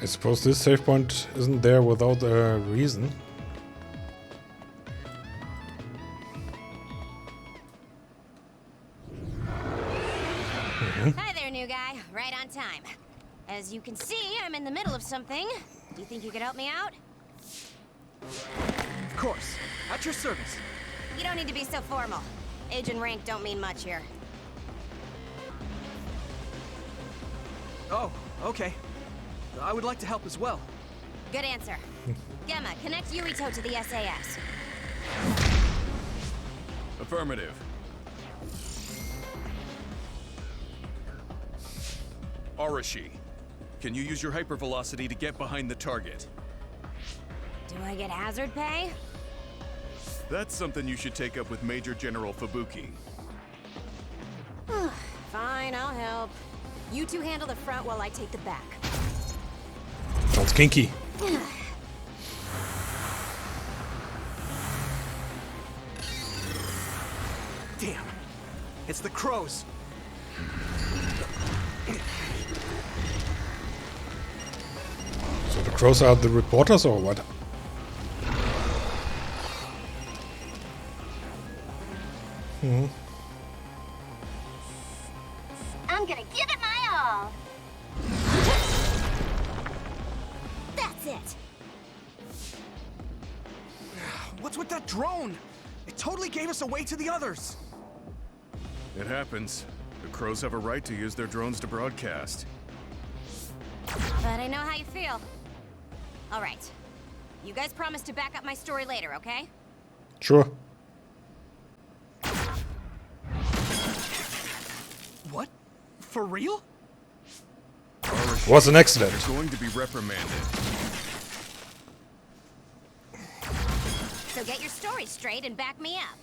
I suppose this save point isn't there without a reason. Hi there, new guy. Right on time. As you can see, I'm in the middle of something. Do you think you could help me out? Of course. At your service. You don't need to be so formal. Age and rank don't mean much here. Oh, okay. I would like to help as well. Good answer. Gemma, connect Yuito to the SAS. Affirmative. Arashi, can you use your hypervelocity to get behind the target? Do I get hazard pay? That's something you should take up with Major General Fubuki. Fine, I'll help. You two handle the front while I take the back. Sounds kinky. Damn. It's the crows. So the crows are the reporters or what? I'm gonna give it my all. That's it. What's with that drone? It totally gave us away to the others. It happens. The crows have a right to use their drones to broadcast. But I know how you feel. All right. You guys promise to back up my story later, okay? Sure. What? For real? Arashi, Was an accident. you're going to be reprimanded. So get your story straight and back me up.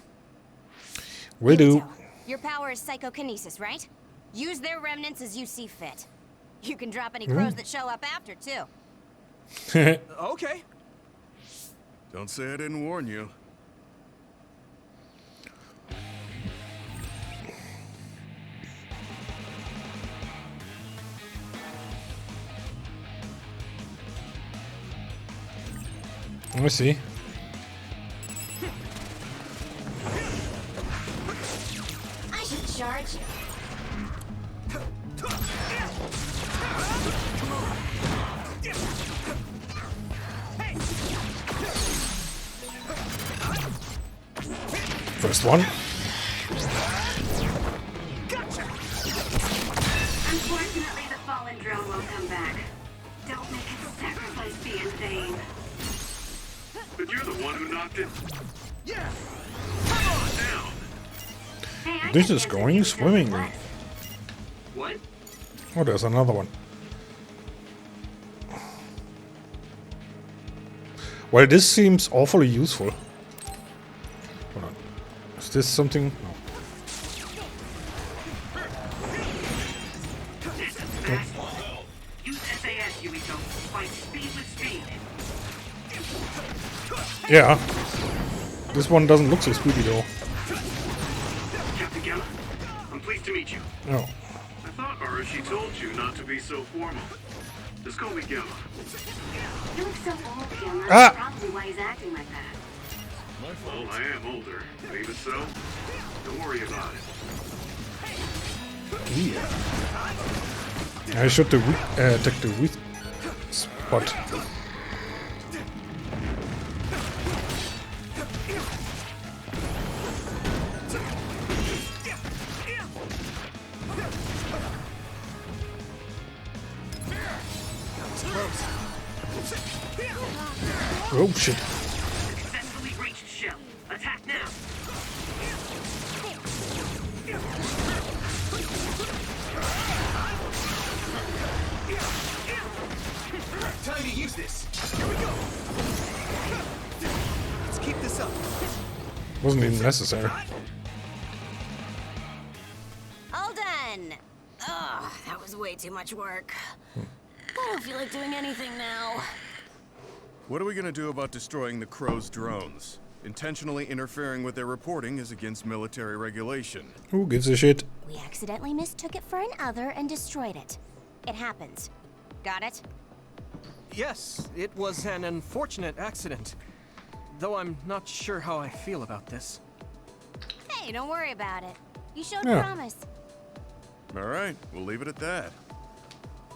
Will do. Yuito, your power is psychokinesis, right? Use their remnants as you see fit. You can drop any crows that show up after, too. Okay. Don't say I didn't warn you. Let me see. I should charge you. First one. Unfortunately, the fallen drone won't come back. Don't make its sacrifice be in vain. But you're the one who knocked it Yeah. down. Hey, I This can is guess going it doesn't swimmingly. last. What? Oh, there's another one. Well, this seems awfully useful. Hold on. Is this something? No. Use SAS, Yuito. Fight speed with speed. Yeah. This one doesn't look so speedy though. Captain Gemma, I'm pleased to meet you. No. I thought Arashi told you not to be so formal. Just call me Gemma. You look so old, Gemma. Ah! That's probably why he's acting like that. Well, I am older. But even so, don't worry about it. I should take the weak spot. Oh shit. Successfully reached shell. Attack now. Time to use this. Here we go. Let's keep this up. Wasn't even necessary. All done. Ugh, that was way too much work. I don't feel like doing anything now. What are we gonna do about destroying the crows' drones? Intentionally interfering with their reporting is against military regulation. Who gives a shit? We accidentally mistook it for an other and destroyed it. It happens. Got it? Yes, it was an unfortunate accident. Though I'm not sure how I feel about this. Hey, don't worry about it. You showed Yeah. promise. All right, we'll leave it at that.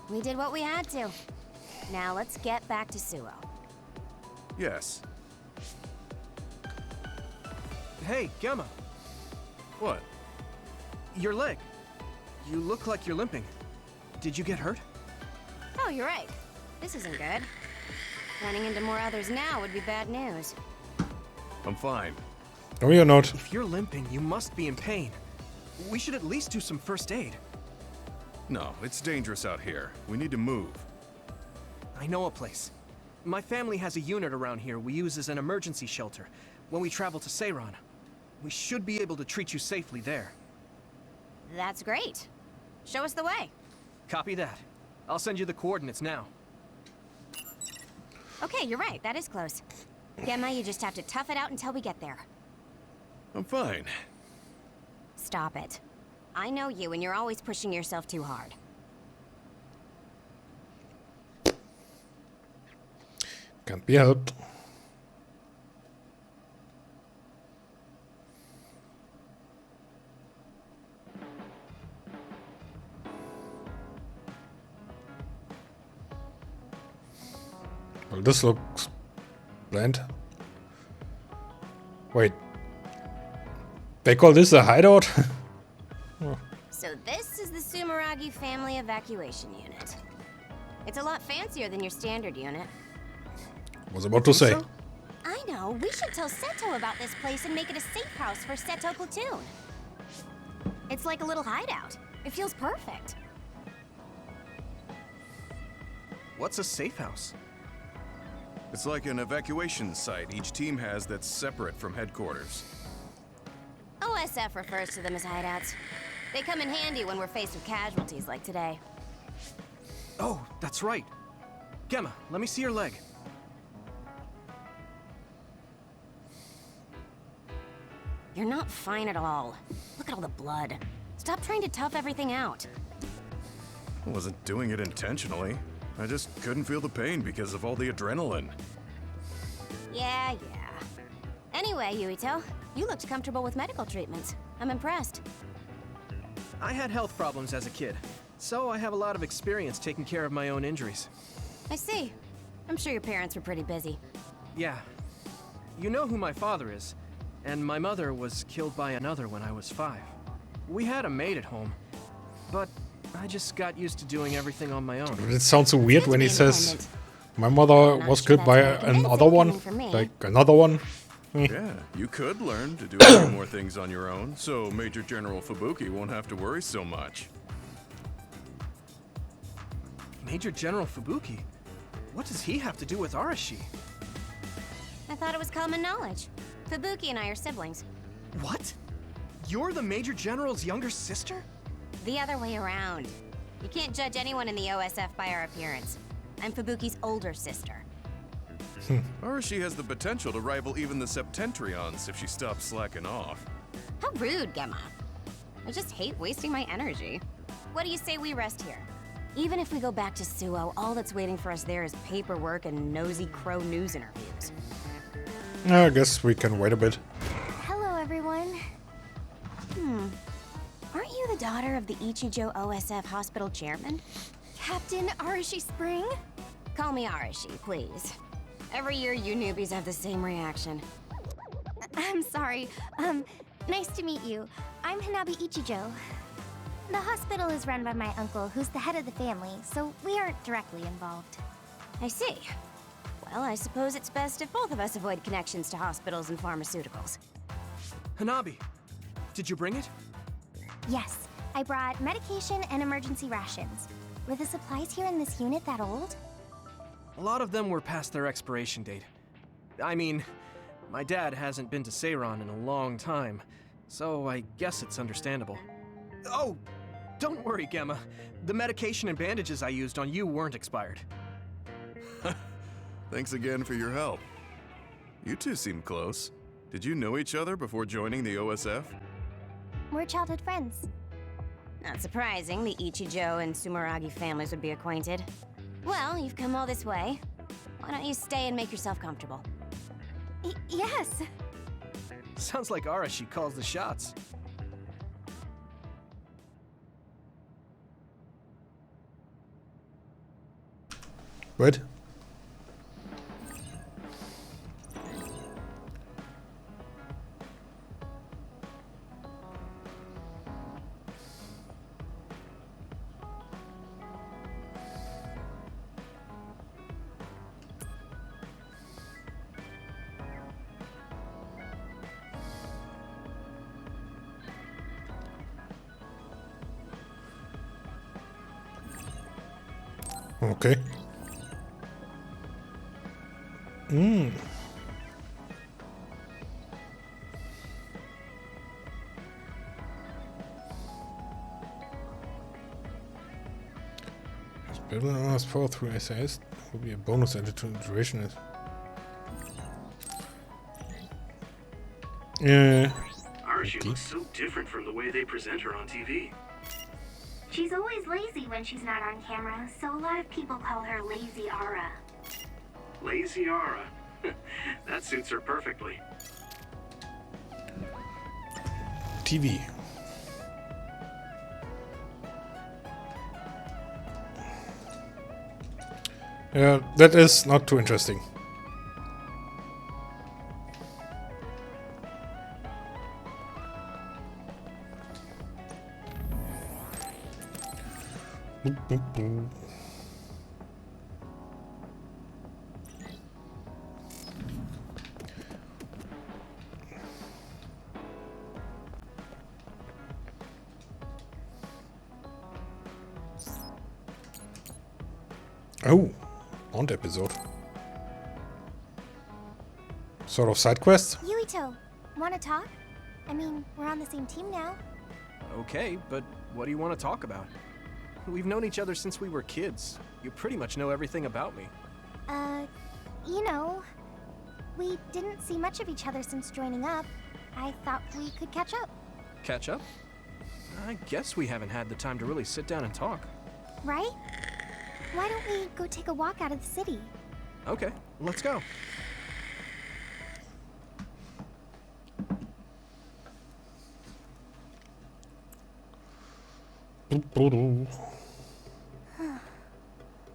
We did what we had to. Now let's get back to Suo. Yes. Hey, Gemma, What? your leg. You look like you're limping. Did you get hurt? Oh, you're right. This isn't good. Running into more others now would be bad news. I'm fine. No, you're not. If you're limping, you must be in pain. We should at least do some first aid. No, it's dangerous out here. We need to move. I know a place. My family has a unit around here we use as an emergency shelter when we travel to Seiran. We should be able to treat you safely there. That's great. Show us the way. Copy that. I'll send you the coordinates now. Okay, you're right. That is close. Gemma, you just have to tough it out until we get there. I'm fine. Stop it. I know you, and you're always pushing yourself too hard. Can't be helped. Well, this looks bland. Wait. They call this a hideout? So this is the Sumeragi Family Evacuation Unit. It's a lot fancier than your standard unit. Was about to say. I know. We should tell Seto about this place and make it a safe house for Seto Platoon. It's like a little hideout. It feels perfect. What's a safe house? It's like an evacuation site each team has that's separate from headquarters. OSF refers to them as hideouts. They come in handy when we're faced with casualties like today. Oh, that's right. Gemma, let me see your leg. You're not fine at all. Look at all the blood. Stop trying to tough everything out. I wasn't doing it intentionally. I just couldn't feel the pain because of all the adrenaline. Yeah. Anyway, Yuito, you looked comfortable with medical treatments. I'm impressed. I had health problems as a kid, so I have a lot of experience taking care of my own injuries. I see. I'm sure your parents were pretty busy. Yeah. You know who my father is, and my mother was killed by another when I was 5. We had a maid at home, but I just got used to doing everything on my own. It sounds so weird Good when to he be says, independent. my mother I'm not was sure killed that's by very convincing another one. coming from me. Like another one. Yeah, you could learn to do a few more things on your own, so Major General Fubuki won't have to worry so much. Major General Fubuki? What does he have to do with Arashi? I thought it was common knowledge. Fubuki and I are siblings. What? You're the Major General's younger sister? The other way around. You can't judge anyone in the OSF by our appearance. I'm Fubuki's older sister. Arashi has the potential to rival even the Septentrions if she stops slacking off. How rude, Gemma. I just hate wasting my energy. What do you say we rest here? Even if we go back to Suo, all that's waiting for us there is paperwork and nosy crow news interviews. I guess we can wait a bit. Hello, everyone. Aren't you the daughter of the Ichijo OSF hospital chairman? Captain Arashi Spring? Call me Arashi, please. Every year you newbies have the same reaction. I'm sorry. Nice to meet you. I'm Hanabi Ichijo. The hospital is run by my uncle, who's the head of the family, so we aren't directly involved. I see. Well, I suppose it's best if both of us avoid connections to hospitals and pharmaceuticals. Hanabi, did you bring it? Yes, I brought medication and emergency rations. Were the supplies here in this unit that old? A lot of them were past their expiration date. I mean, my dad hasn't been to Seiran in a long time, so I guess it's understandable. Oh, don't worry, Gemma. The medication and bandages I used on you weren't expired. Thanks again for your help. You two seem close. Did you know each other before joining the OSF? We're childhood friends. Not surprising the Ichijo and Sumeragi families would be acquainted. Well, you've come all this way. Why don't you stay and make yourself comfortable? Yes. Sounds like Arashi calls the shots. What? Okay. Building on us power through SAS will be a bonus added to the duration. Yeah. Arashi looks so different from the way they present her on TV. She's always lazy when she's not on camera, so a lot of people call her Lazy Ara. Lazy Ara. That suits her perfectly. TV. Yeah, that is not too interesting. Oh, Bond episode. Sort of side quest? Yuito, wanna talk? I mean, we're on the same team now. Okay, but what do you want to talk about? We've known each other since we were kids. You pretty much know everything about me. You know, we didn't see much of each other since joining up. I thought we could catch up. Catch up? I guess we haven't had the time to really sit down and talk. Right? Why don't we go take a walk out of the city? Okay, let's go.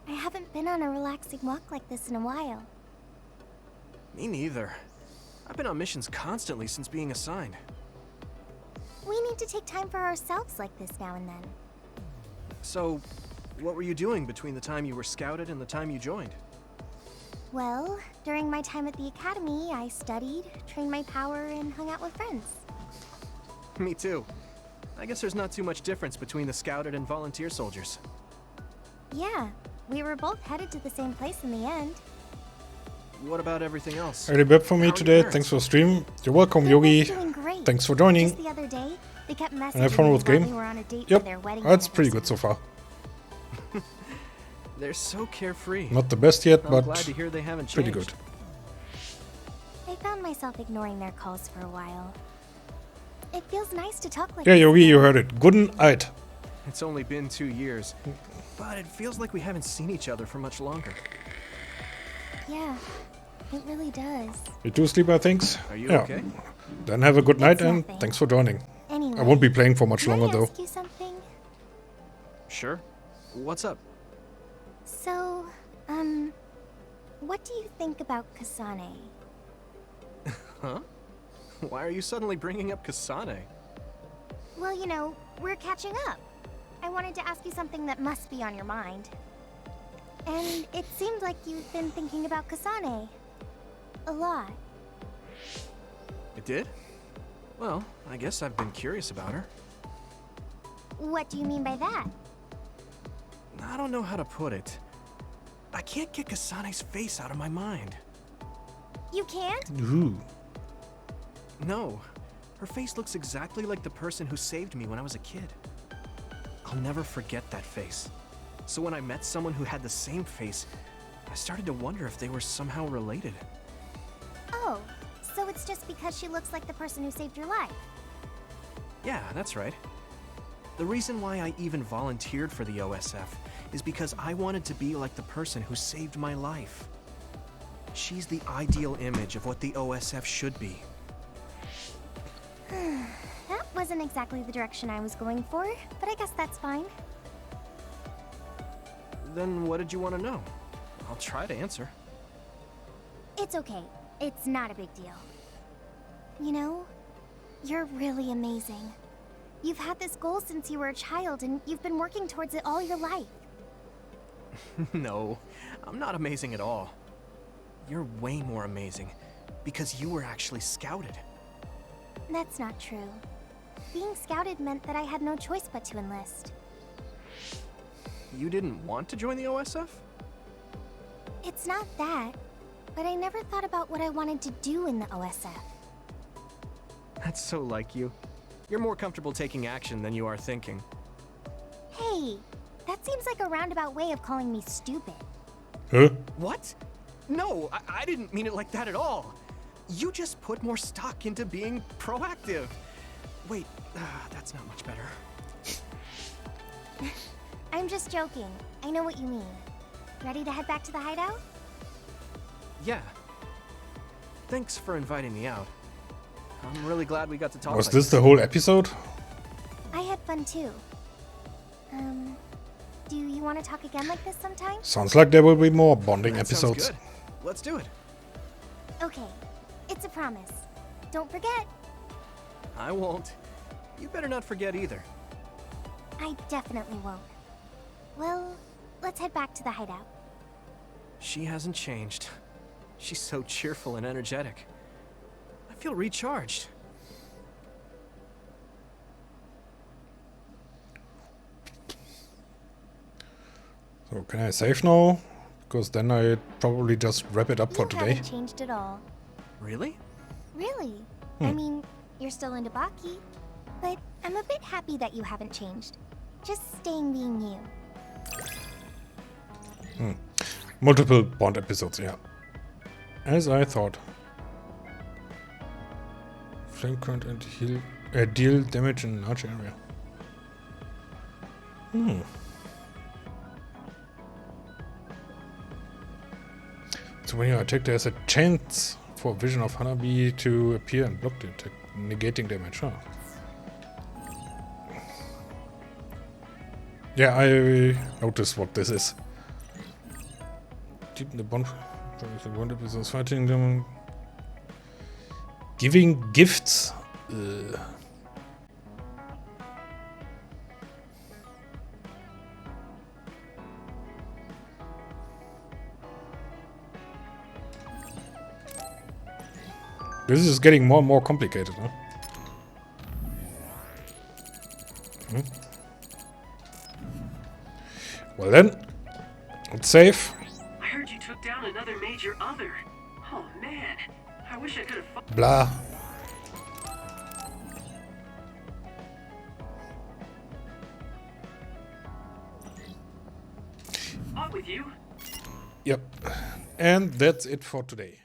I haven't been on a relaxing walk like this in a while. Me neither. I've been on missions constantly since being assigned. We need to take time for ourselves like this now and then. So, what were you doing between the time you were scouted and the time you joined? Well, during my time at the academy, I studied, trained my power, and hung out with friends. Me too. I guess there's not too much difference between the scouted and volunteer soldiers. Yeah, we were both headed to the same place in the end. What about everything else? Early web for me How are your today. parents? Thanks for the stream. You're welcome, They're both Yogi. doing great. Thanks for joining. Just the other day, they kept messaging And have fun me with while game. they were on a date Yep, for their wedding that's pretty good so anniversary. far. They're so carefree. Not the best yet, I'm but glad to hear they haven't pretty changed. good. I found myself ignoring their calls for a while. It feels nice to talk like Yeah, this Yogi, you again. heard it. Good night. It's only been 2 years, but it feels like we haven't seen each other for much longer. Yeah, it really does. You do sleep, I think. Are you Yeah. okay? Then have a good night It's and nothing. thanks for joining. Anyway, I won't be playing for much can longer I though. ask you something? Sure. What's up? So, what do you think about Kasane? Huh? Why are you suddenly bringing up Kasane? Well, you know, we're catching up. I wanted to ask you something that must be on your mind. And it seemed like you've been thinking about Kasane. A lot. It did? Well, I guess I've been curious about her. What do you mean by that? I don't know how to put it. I can't get Kasane's face out of my mind. You can't? Ooh. No. Her face looks exactly like the person who saved me when I was a kid. I'll never forget that face. So when I met someone who had the same face, I started to wonder if they were somehow related. Oh, so it's just because she looks like the person who saved your life. Yeah, that's right. The reason why I even volunteered for the OSF is because I wanted to be like the person who saved my life. She's the ideal image of what the OSF should be. That wasn't exactly the direction I was going for, but I guess that's fine. Then what did you want to know? I'll try to answer. It's okay. It's not a big deal. You know, you're really amazing. You've had this goal since you were a child, and you've been working towards it all your life. No, I'm not amazing at all. You're way more amazing, because you were actually scouted. That's not true. Being scouted meant that I had no choice but to enlist. You didn't want to join the OSF? It's not that, but I never thought about what I wanted to do in the OSF. That's so like you. You're more comfortable taking action than you are thinking. Hey, that seems like a roundabout way of calling me stupid. Huh? What? No, I didn't mean it like that at all. You just put more stock into being proactive. Wait, that's not much better. I'm just joking. I know what you mean. Ready to head back to the hideout? Yeah. Thanks for inviting me out. I'm really glad we got to talk. Was this the whole episode? I had fun too. Do you want to talk again like this sometime? Sounds like there will be more bonding That sounds episodes. good. Let's do it. Okay, it's a promise. Don't forget. I won't. You better not forget either. I definitely won't. Well, let's head back to the hideout. She hasn't changed. She's so cheerful and energetic. I feel recharged. So can I save now? Because then I probably just wrap it up for You today. haven't changed at all. Really? Really? I mean, you're still into Baki, but I'm a bit happy that you haven't changed. Just staying being you. Multiple Bond episodes, yeah. As I thought. Flame current and heal, deal damage in a large area. So when you attack, there's a chance for Vision of Hanabi to appear and block the attack, negating damage. Huh? Yeah, I noticed what this is. Deep in the bond. One episode fighting them. Giving gifts. This is getting more and more complicated, huh? Well then, it's safe. I heard you took down another major other. Oh man, I wish I could have Blah. fought with you. Yep. And that's it for today.